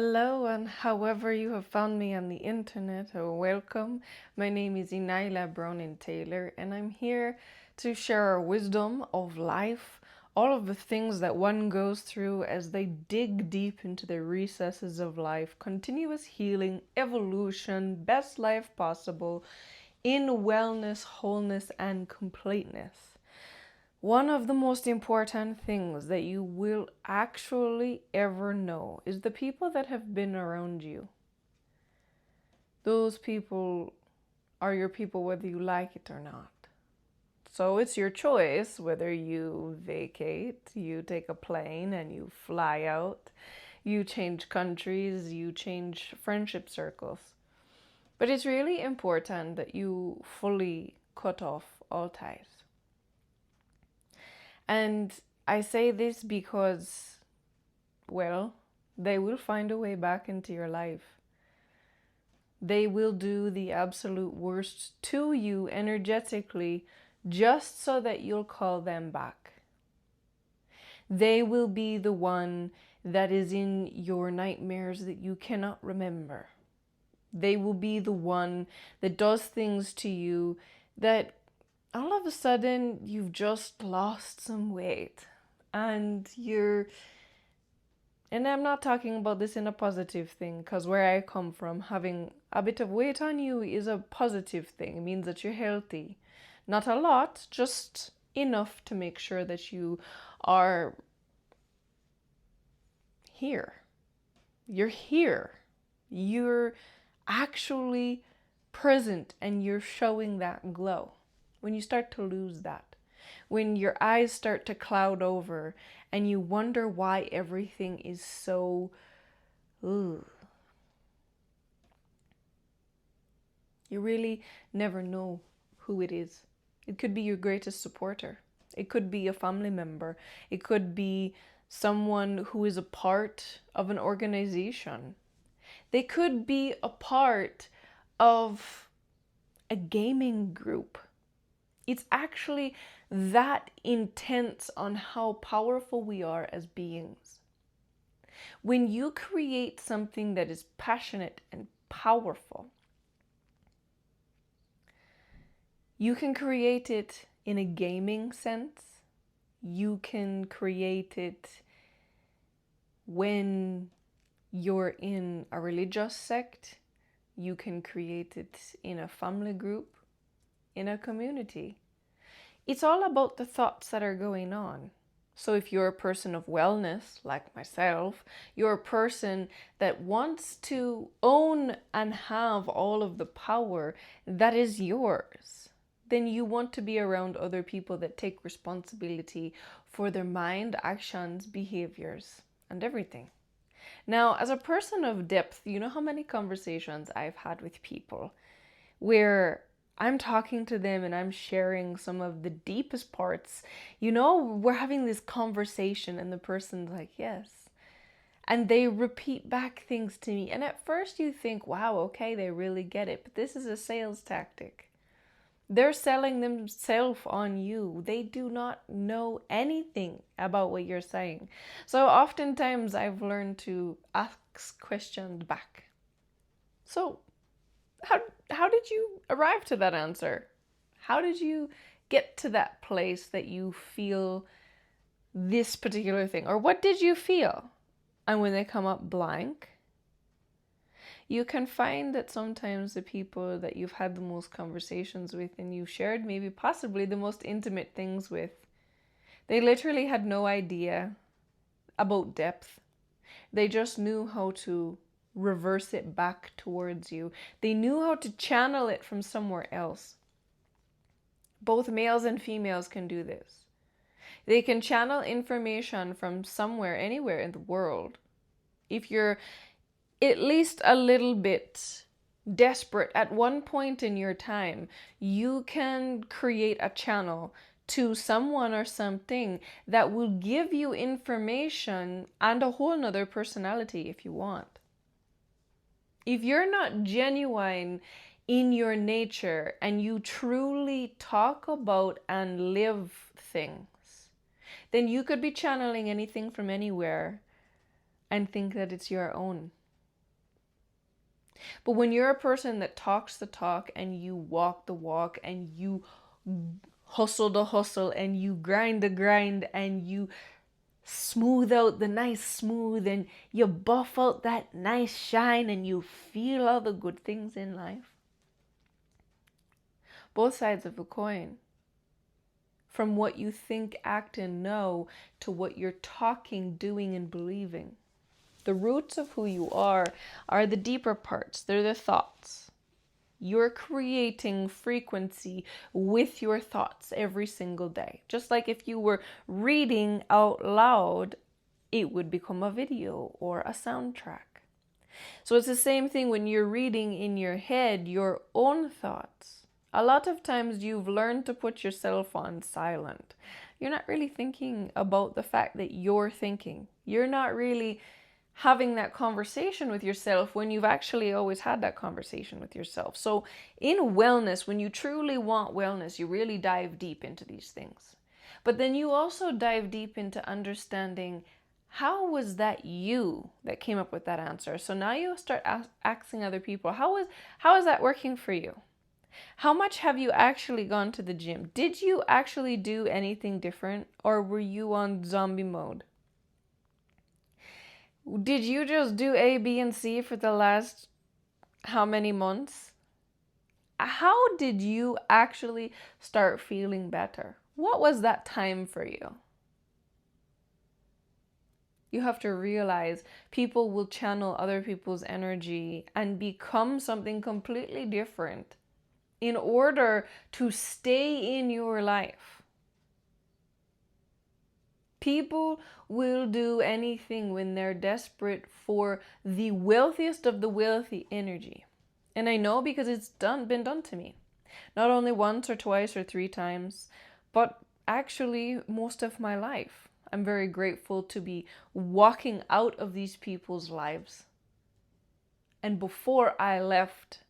Hello, and however you have found me on the internet, welcome. My name is ENYELAH Taylor, and I'm here to share our wisdom of life, all of the things that one goes through as they dig deep into the recesses of life, continuous healing, evolution, best life possible, in wellness, wholeness, and completeness. One of the most important things that you will actually ever know is the people that have been around you. Those people are your people whether you like it or not. So it's your choice whether you vacate, you take a plane and you fly out, you change countries, you change friendship circles. But it's really important that you fully cut off all ties. And I say this because, well, they will find a way back into your life. They will do the absolute worst to you energetically just so that you'll call them back. They will be the one that is in your nightmares that you cannot remember. They will be the one that does things to you that all of a sudden you've just lost some weight and I'm not talking about this in a positive thing, because where I come from, having a bit of weight on you is a positive thing. It means that you're healthy. Not a lot, just enough to make sure that you are here. You're here. You're actually present and you're showing that glow. When you start to lose that, when your eyes start to cloud over and you wonder why everything is so, you really never know who it is. It could be your greatest supporter. It could be a family member. It could be someone who is a part of an organization. They could be a part of a gaming group. It's actually that intense on how powerful we are as beings. When you create something that is passionate and powerful, you can create it in a gaming sense. You can create it when you're in a religious sect. You can create it in a family group, in a community. It's all about the thoughts that are going on. So if you're a person of wellness, like myself, you're a person that wants to own and have all of the power that is yours, then you want to be around other people that take responsibility for their mind, actions, behaviors, and everything. Now, as a person of depth, you know how many conversations I've had with people where I'm talking to them and I'm sharing some of the deepest parts. You know, we're having this conversation and the person's like, yes. And they repeat back things to me. And at first you think, wow, okay, they really get it. But this is a sales tactic. They're selling themselves on you. They do not know anything about what you're saying. So oftentimes I've learned to ask questions back. So how did you arrive to that answer? How did you get to that place that you feel this particular thing? Or what did you feel? And when they come up blank, you can find that sometimes the people that you've had the most conversations with and you've shared maybe possibly the most intimate things with, they literally had no idea about depth. They just knew how to reverse it back towards you. They knew how to channel it from somewhere else. Both males and females can do this. They can channel information from somewhere, anywhere in the world. If you're at least a little bit desperate at one point in your time, you can create a channel to someone or something that will give you information and a whole nother personality if you want. If you're not genuine in your nature and you truly talk about and live things, then you could be channeling anything from anywhere and think that it's your own. But when you're a person that talks the talk and you walk the walk and you hustle the hustle and you grind the grind and you smooth out the nice smooth and you buff out that nice shine and you feel all the good things in life, both sides of a coin, from what you think, act, and know to what you're talking, doing, and believing. The roots of who you are the deeper parts. They're the thoughts. You're creating frequency with your thoughts every single day. Just like if you were reading out loud, it would become a video or a soundtrack. So it's the same thing when you're reading in your head your own thoughts. A lot of times you've learned to put yourself on silent. You're not really thinking about the fact that you're thinking. You're not really having that conversation with yourself when you've actually always had that conversation with yourself. So in wellness, when you truly want wellness, you really dive deep into these things. But then you also dive deep into understanding, how was that you that came up with that answer? So now you start asking other people, how is that working for you? How much have you actually gone to the gym? Did you actually do anything different, or were you on zombie mode? Did you just do A, B, and C for the last how many months? How did you actually start feeling better? What was that time for you? You have to realize people will channel other people's energy and become something completely different in order to stay in your life. People will do anything when they're desperate for the wealthiest of the wealthy energy. And I know because it's been done to me. Not only once or twice or 3 times, but actually most of my life. I'm very grateful to be walking out of these people's lives. And before I left,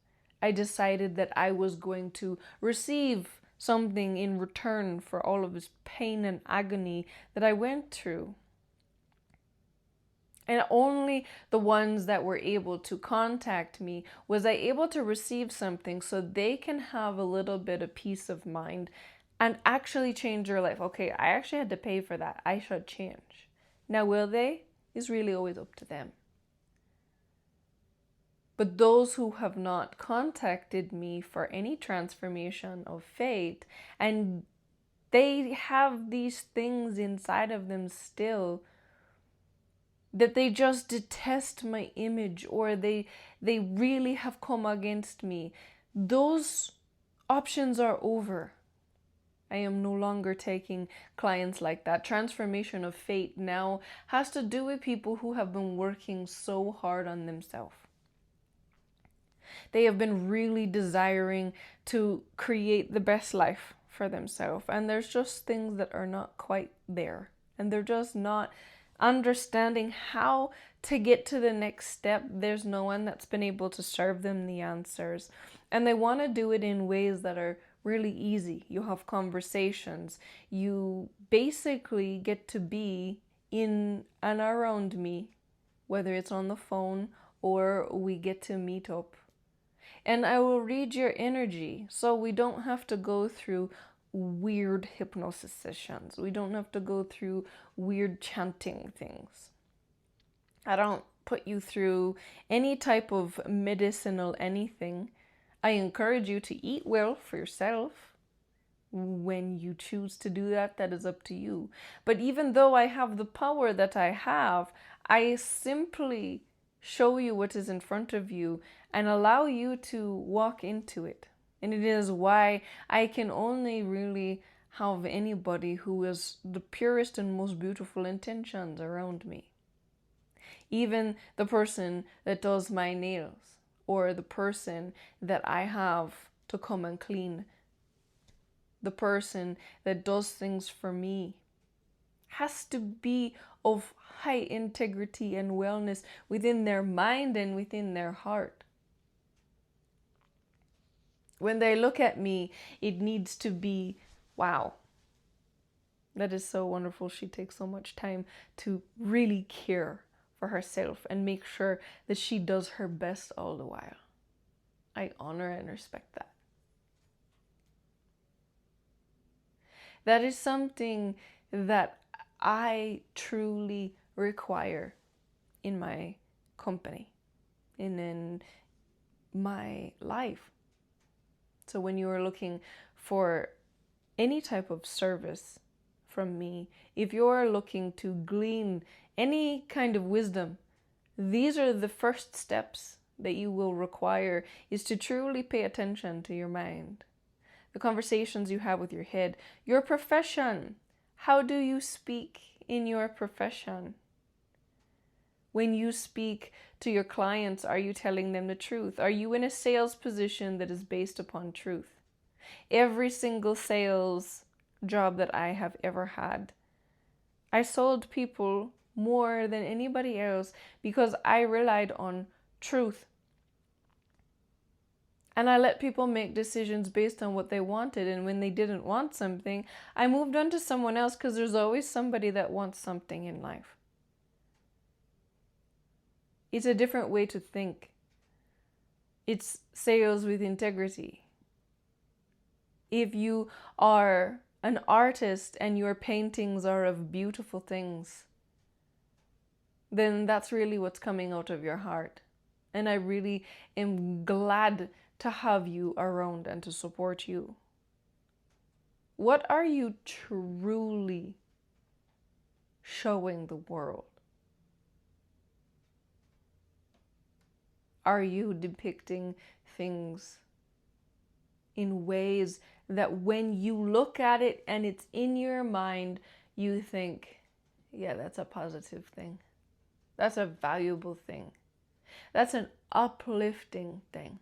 I decided that I was going to receive something in return for all of this pain and agony that I went through. And only the ones that were able to contact me was I able to receive something so they can have a little bit of peace of mind and actually change their life. Okay, I actually had to pay for that. I should change. Now, will they? Is really always up to them. But those who have not contacted me for any transformation of fate, and they have these things inside of them still, that they just detest my image, or they really have come against me, those options are over. I am no longer taking clients like that. Transformation of fate now has to do with people who have been working so hard on themselves. They have been really desiring to create the best life for themselves. And there's just things that are not quite there. And they're just not understanding how to get to the next step. There's no one that's been able to serve them the answers. And they want to do it in ways that are really easy. You have conversations. You basically get to be in and around me, whether it's on the phone or we get to meet up. And I will read your energy, so we don't have to go through weird hypnosis sessions. We don't have to go through weird chanting things. I don't put you through any type of medicinal anything. I encourage you to eat well for yourself. When you choose to do that, that is up to you. But even though I have the power that I have, I simply show you what is in front of you and allow you to walk into it. And it is why I can only really have anybody who is the purest and most beautiful intentions around me. Even the person that does my nails, or the person that I have to come and clean, the person that does things for me, has to be of high integrity and wellness within their mind and within their heart. When they look at me, it needs to be, wow, that is so wonderful. She takes so much time to really care for herself and make sure that she does her best all the while. I honor and respect that. That is something that I truly require in my company and in my life. So when you are looking for any type of service from me, if you're looking to glean any kind of wisdom, these are the first steps that you will require, is to truly pay attention to your mind, the conversations you have with your head, your profession. How do you speak in your profession? When you speak to your clients, are you telling them the truth? Are you in a sales position that is based upon truth? Every single sales job that I have ever had, I sold people more than anybody else because I relied on truth. And I let people make decisions based on what they wanted. And when they didn't want something, I moved on to someone else, because there's always somebody that wants something in life. It's a different way to think. It's sales with integrity. If you are an artist and your paintings are of beautiful things, then that's really what's coming out of your heart. And I really am glad to have you around and to support you. What are you truly showing the world? Are you depicting things in ways that when you look at it and it's in your mind, you think, yeah, that's a positive thing. That's a valuable thing. That's an uplifting thing.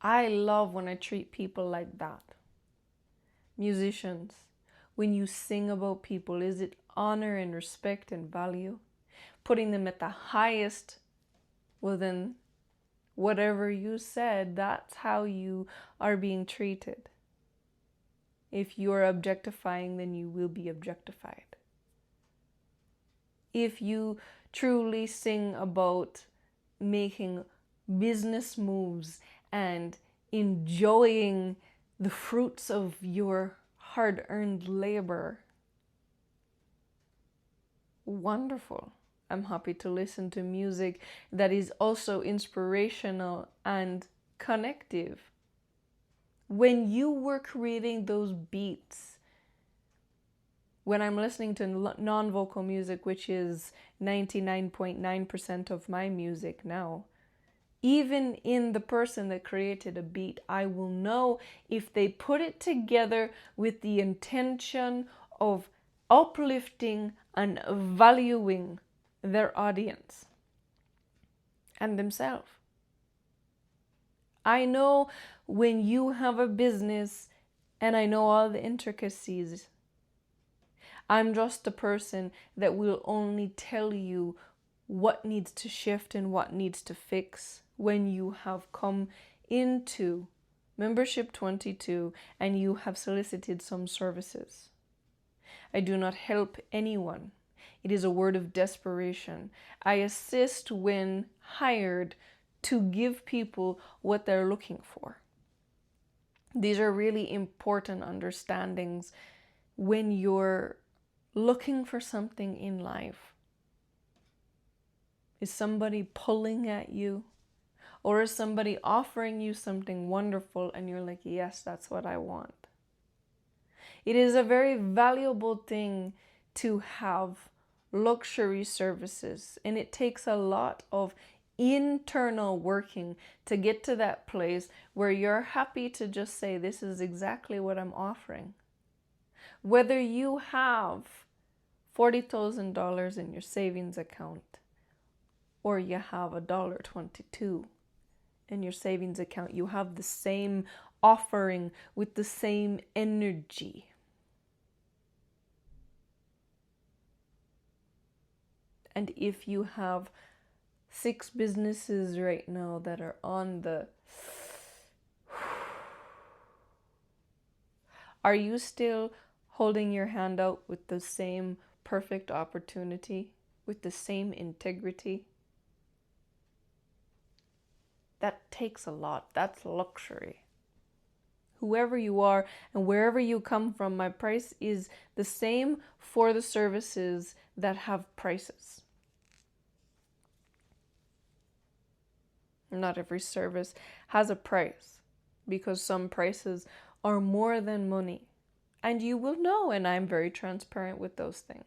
I love when I treat people like that. Musicians, when you sing about people, is it honor and respect and value? Putting them at the highest, well then, whatever you said, that's how you are being treated. If you're objectifying, then you will be objectified. If you truly sing about making business moves and enjoying the fruits of your hard-earned labor, wonderful. I'm happy to listen to music that is also inspirational and connective. When you were creating those beats, when I'm listening to non-vocal music, which is 99.9% of my music now, even in the person that created a beat, I will know if they put it together with the intention of uplifting and valuing their audience and themselves. I know when you have a business, and I know all the intricacies. I'm just a person that will only tell you what needs to shift and what needs to fix when you have come into membership 22 and you have solicited some services. I do not help anyone. It is a word of desperation. I assist when hired to give people what they're looking for. These are really important understandings when you're looking for something in life. Is somebody pulling at you? Or is somebody offering you something wonderful and you're like, yes, that's what I want? It is a very valuable thing to have luxury services, and it takes a lot of internal working to get to that place where you're happy to just say, this is exactly what I'm offering. Whether you have $40,000 in your savings account or you have $1.22 in your savings account, you have the same offering with the same energy. And if you have 6 businesses right now that are on the... Are you still holding your hand out with the same perfect opportunity, with the same integrity. That takes a lot. That's luxury. Whoever you are and wherever you come from, my price is the same for the services that have prices. Not every service has a price, because some prices are more than money. And you will know, and I'm very transparent with those things.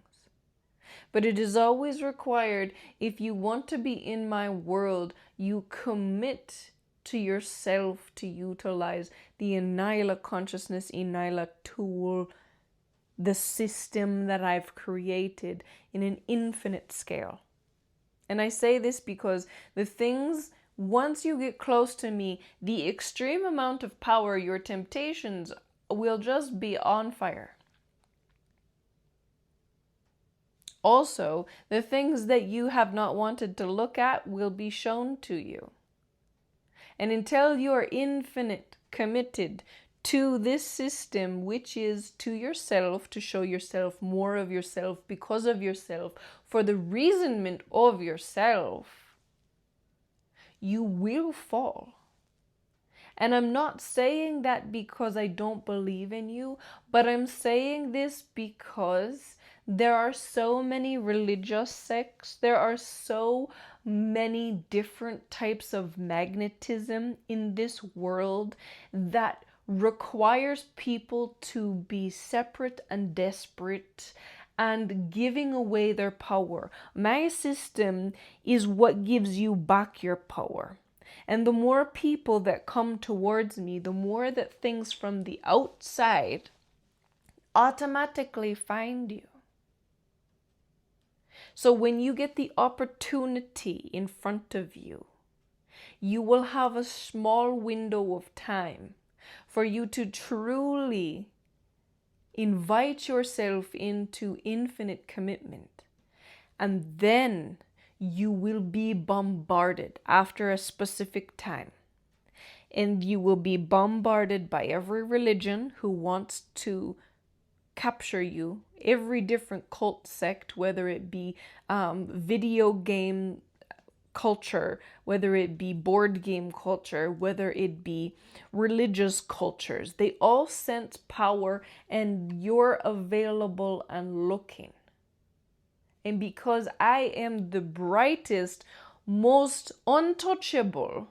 But it is always required, if you want to be in my world, you commit to yourself to utilize the ENYELAH consciousness, ENYELAH tool, the system that I've created in an infinite scale. And I say this because the things, once you get close to me, the extreme amount of power, your temptations will just be on fire. Also, the things that you have not wanted to look at will be shown to you. And until you are infinite committed to this system, which is to yourself, to show yourself more of yourself because of yourself, for the reasonment of yourself, you will fall. And I'm not saying that because I don't believe in you, but I'm saying this because there are so many religious sects, there are so many different types of magnetism in this world that requires people to be separate and desperate and giving away their power. My system is what gives you back your power. And the more people that come towards me, the more that things from the outside automatically find you. So when you get the opportunity in front of you, you will have a small window of time for you to truly invite yourself into infinite commitment. And then you will be bombarded after a specific time. And you will be bombarded by every religion who wants to capture you, every different cult sect, whether it be video game culture, whether it be board game culture, whether it be religious cultures. They all sense power, and you're available and looking. And because I am the brightest, most untouchable,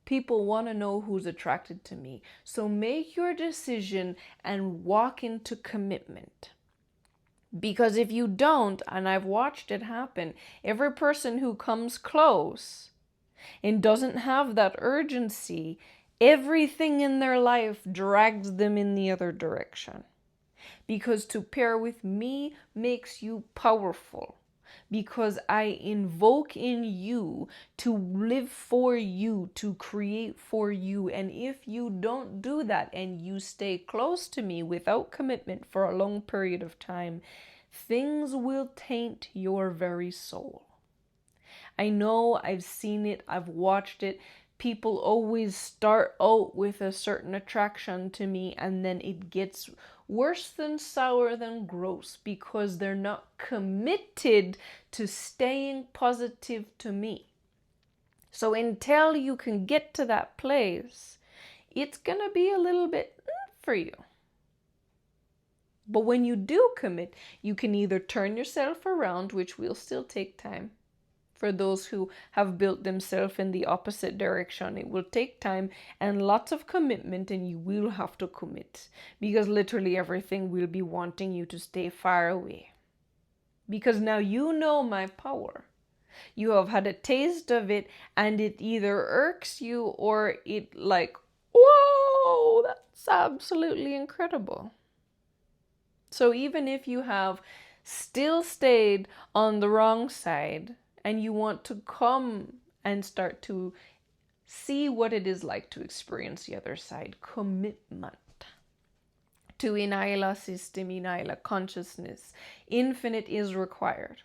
people want to know who's attracted to me. So make your decision and walk into commitment. Because if you don't, and I've watched it happen, every person who comes close and doesn't have that urgency, everything in their life drags them in the other direction. Because to pair with me makes you powerful. Because I invoke in you to live for you, to create for you. And if you don't do that and you stay close to me without commitment for a long period of time, things will taint your very soul. I know, I've seen it, I've watched it. People always start out with a certain attraction to me, and then it gets worse than sour than gross because they're not committed to staying positive to me. So until you can get to that place, it's gonna be a little bit for you. But when you do commit, you can either turn yourself around, which will still take time. For those who have built themselves in the opposite direction, it will take time and lots of commitment, and you will have to commit because literally everything will be wanting you to stay far away. Because now you know my power. You have had a taste of it, and it either irks you or it like, whoa, that's absolutely incredible. So even if you have still stayed on the wrong side, and you want to come and start to see what it is like to experience the other side, commitment to ENYELAH system, ENYELAH consciousness, infinite is required.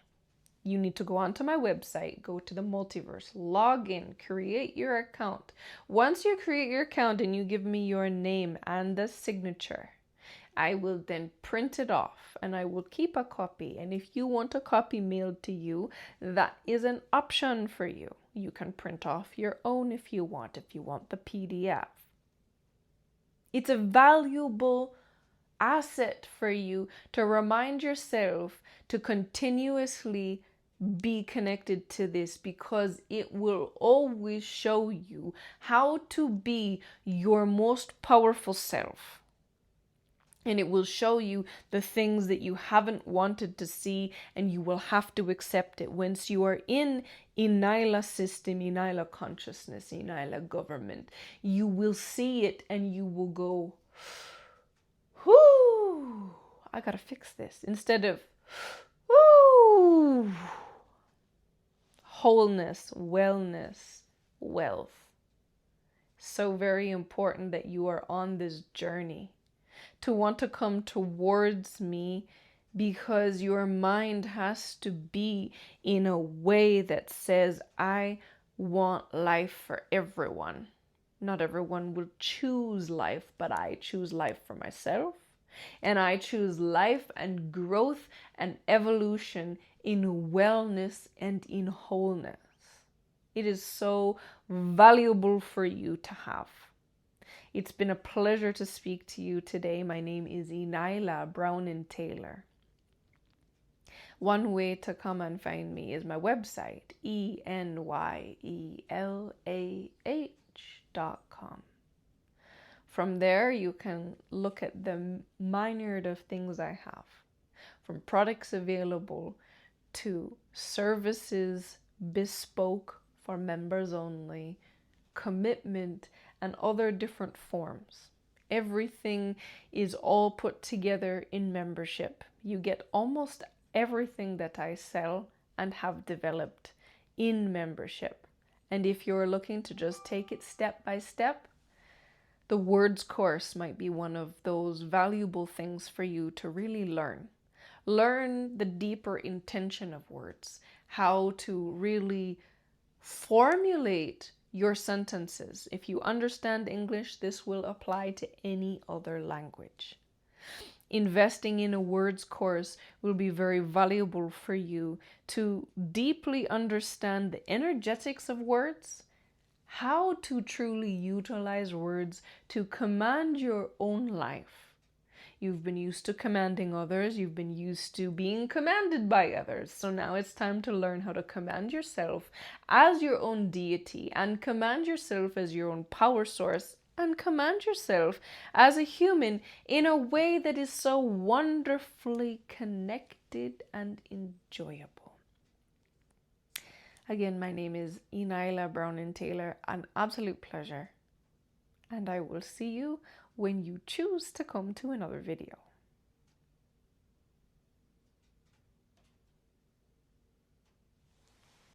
You need to go onto my website, go to the multiverse, log in, create your account. Once you create your account and you give me your name and the signature, I will then print it off and I will keep a copy. And if you want a copy mailed to you, that is an option for you. You can print off your own if you want the PDF. It's a valuable asset for you to remind yourself to continuously be connected to this, because it will always show you how to be your most powerful self. And it will show you the things that you haven't wanted to see, and you will have to accept it. Once you are in ENYELAH system, ENYELAH consciousness, ENYELAH government, you will see it and you will go, whoo, I gotta fix this. Instead of, whoo, wholeness, wellness, wealth. So very important that you are on this journey to want to come towards me, because your mind has to be in a way that says, I want life for everyone. Not everyone will choose life, but I choose life for myself. And I choose life and growth and evolution in wellness and in wholeness. It is so valuable for you to have. It's been a pleasure to speak to you today. My name is ENYELAH Brown and Taylor. One way to come and find me is my website, ENYELAH.com. From there, you can look at the myriad of things I have, from products available to services bespoke for members only, commitment, and other different forms. Everything is all put together in membership. You get almost everything that I sell and have developed in membership. And if you're looking to just take it step by step, the words course might be one of those valuable things for you to really learn. Learn the deeper intention of words, how to really formulate your sentences. If you understand English, this will apply to any other language. Investing in a words course will be very valuable for you to deeply understand the energetics of words, how to truly utilize words to command your own life. You've been used to commanding others. You've been used to being commanded by others. So now it's time to learn how to command yourself as your own deity, and command yourself as your own power source, and command yourself as a human in a way that is so wonderfully connected and enjoyable. Again, my name is ENYELAH Brown and Taylor. An absolute pleasure. And I will see you when you choose to come to another video.